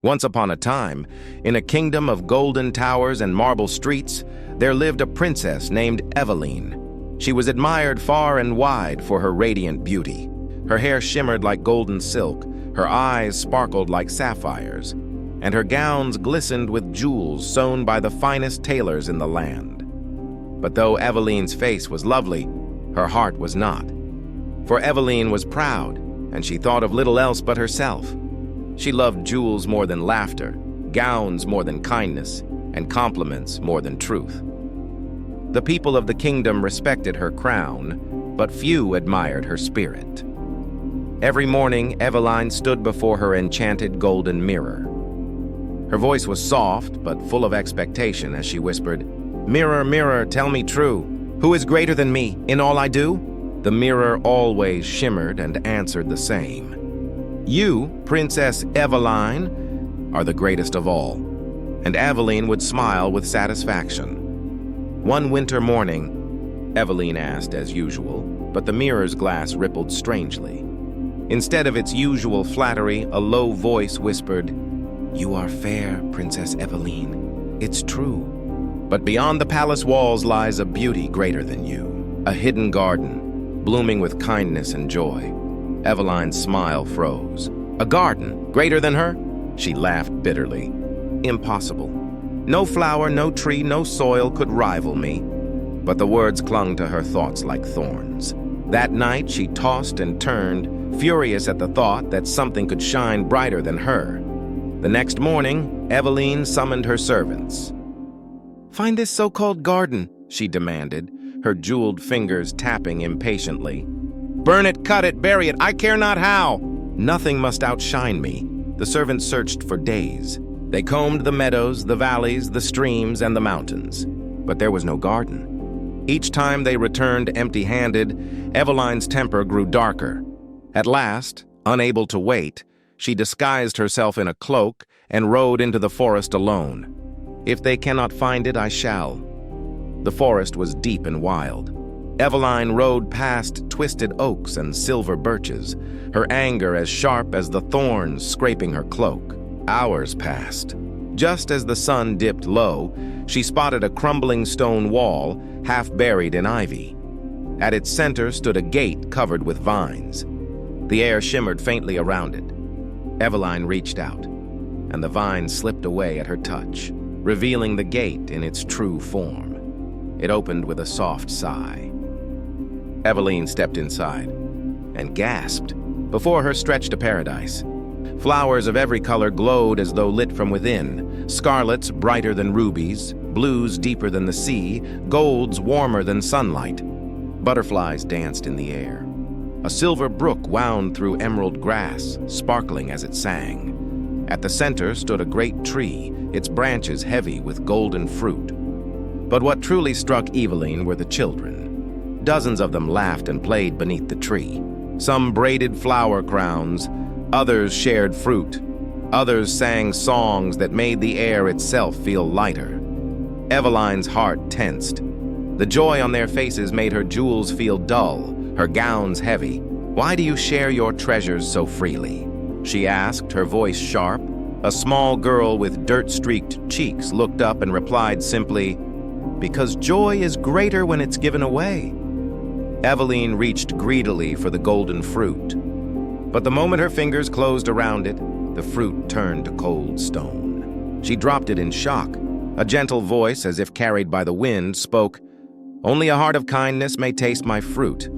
Once upon a time, in a kingdom of golden towers and marble streets, there lived a princess named Eveline. She was admired far and wide for her radiant beauty. Her hair shimmered like golden silk, her eyes sparkled like sapphires, and her gowns glistened with jewels sewn by the finest tailors in the land. But though Eveline's face was lovely, her heart was not. For Eveline was proud, and she thought of little else but herself. She loved jewels more than laughter, gowns more than kindness, and compliments more than truth. The people of the kingdom respected her crown, but few admired her spirit. Every morning, Eveline stood before her enchanted golden mirror. Her voice was soft, but full of expectation as she whispered, "Mirror, mirror, tell me true, who is greater than me in all I do?" The mirror always shimmered and answered the same. "You, Princess Eveline, are the greatest of all." And Eveline would smile with satisfaction. One winter morning, Eveline asked as usual, but the mirror's glass rippled strangely. Instead of its usual flattery, a low voice whispered, "You are fair, Princess Eveline. It's true. But beyond the palace walls lies a beauty greater than you, a hidden garden, blooming with kindness and joy." Eveline's smile froze. "A garden greater than her?" She laughed bitterly. "Impossible. No flower, no tree, no soil could rival me." But the words clung to her thoughts like thorns. That night she tossed and turned, furious at the thought that something could shine brighter than her. The next morning, Eveline summoned her servants. "Find this so-called garden," she demanded, her jeweled fingers tapping impatiently. "Burn it, cut it, bury it, I care not how. Nothing must outshine me." The servants searched for days. They combed the meadows, the valleys, the streams, and the mountains. But there was no garden. Each time they returned empty-handed, Eveline's temper grew darker. At last, unable to wait, she disguised herself in a cloak and rode into the forest alone. "If they cannot find it, I shall." The forest was deep and wild. Eveline rode past twisted oaks and silver birches, her anger as sharp as the thorns scraping her cloak. Hours passed. Just as the sun dipped low, she spotted a crumbling stone wall, half buried in ivy. At its center stood a gate covered with vines. The air shimmered faintly around it. Eveline reached out, and the vines slipped away at her touch, revealing the gate in its true form. It opened with a soft sigh. Eveline stepped inside and gasped. Before her stretched a paradise. Flowers of every color glowed as though lit from within, scarlets brighter than rubies, blues deeper than the sea, golds warmer than sunlight. Butterflies danced in the air. A silver brook wound through emerald grass, sparkling as it sang. At the center stood a great tree, its branches heavy with golden fruit. But what truly struck Eveline were the children. Dozens of them laughed and played beneath the tree. Some braided flower crowns, others shared fruit, others sang songs that made the air itself feel lighter. Eveline's heart tensed. The joy on their faces made her jewels feel dull, her gowns heavy. "Why do you share your treasures so freely?" she asked, her voice sharp. A small girl with dirt-streaked cheeks looked up and replied simply, "Because joy is greater when it's given away." Eveline reached greedily for the golden fruit. But the moment her fingers closed around it, the fruit turned to cold stone. She dropped it in shock. A gentle voice, as if carried by the wind, spoke, "Only a heart of kindness may taste my fruit."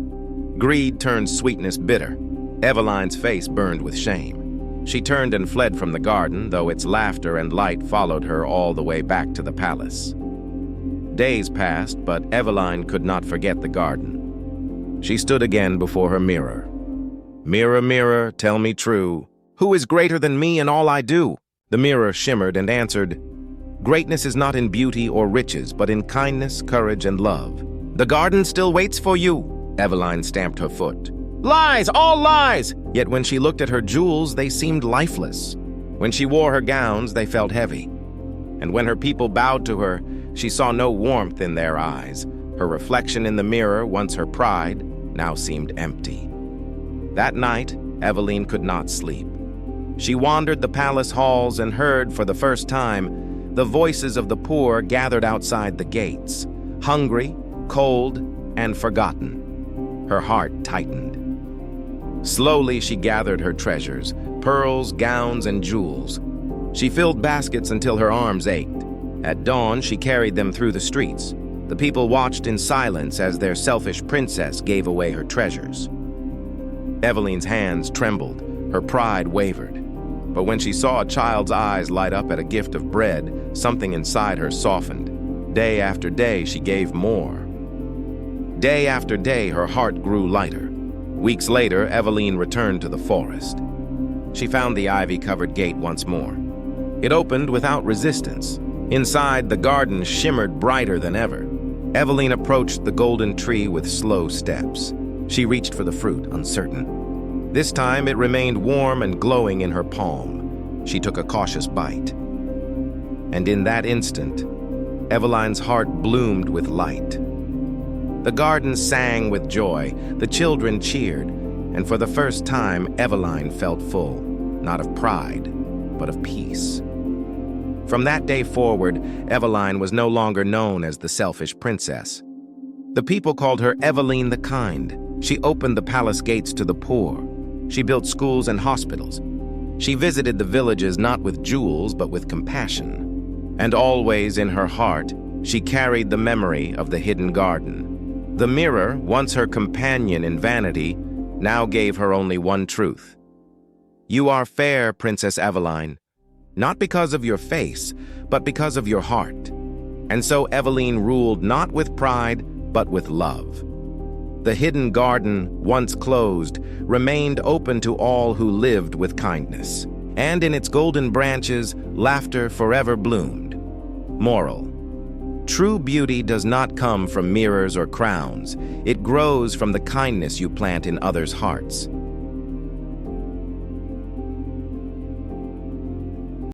Greed turned sweetness bitter. Eveline's face burned with shame. She turned and fled from the garden, though its laughter and light followed her all the way back to the palace. Days passed, but Eveline could not forget the garden. She stood again before her mirror. "Mirror, mirror, tell me true, who is greater than me in all I do?" The mirror shimmered and answered, "Greatness is not in beauty or riches, but in kindness, courage, and love." "The garden still waits for you," Eveline stamped her foot. "Lies, all lies!" Yet when she looked at her jewels, they seemed lifeless. When she wore her gowns, they felt heavy. And when her people bowed to her, she saw no warmth in their eyes. Her reflection in the mirror, once her pride, now seemed empty. That night, Eveline could not sleep. She wandered the palace halls and heard, for the first time, the voices of the poor gathered outside the gates, hungry, cold, and forgotten. Her heart tightened. Slowly, she gathered her treasures, pearls, gowns, and jewels. She filled baskets until her arms ached. At dawn, she carried them through the streets. The people watched in silence as their selfish princess gave away her treasures. Eveline's hands trembled, her pride wavered. But when she saw a child's eyes light up at a gift of bread, something inside her softened. Day after day, she gave more. Day after day, her heart grew lighter. Weeks later, Eveline returned to the forest. She found the ivy-covered gate once more. It opened without resistance. Inside, the garden shimmered brighter than ever. Eveline approached the golden tree with slow steps. She reached for the fruit, uncertain. This time, it remained warm and glowing in her palm. She took a cautious bite. And in that instant, Eveline's heart bloomed with light. The garden sang with joy, the children cheered, and for the first time, Eveline felt full, not of pride, but of peace. From that day forward, Eveline was no longer known as the selfish princess. The people called her Eveline the Kind. She opened the palace gates to the poor. She built schools and hospitals. She visited the villages not with jewels, but with compassion. And always in her heart, she carried the memory of the hidden garden. The mirror, once her companion in vanity, now gave her only one truth. You are fair, Princess Eveline, not because of your face, but because of your heart. And so Eveline ruled not with pride, but with love. The hidden garden, once closed, remained open to all who lived with kindness. And in its golden branches, laughter forever bloomed. Moral: true beauty does not come from mirrors or crowns. It grows from the kindness you plant in others' hearts.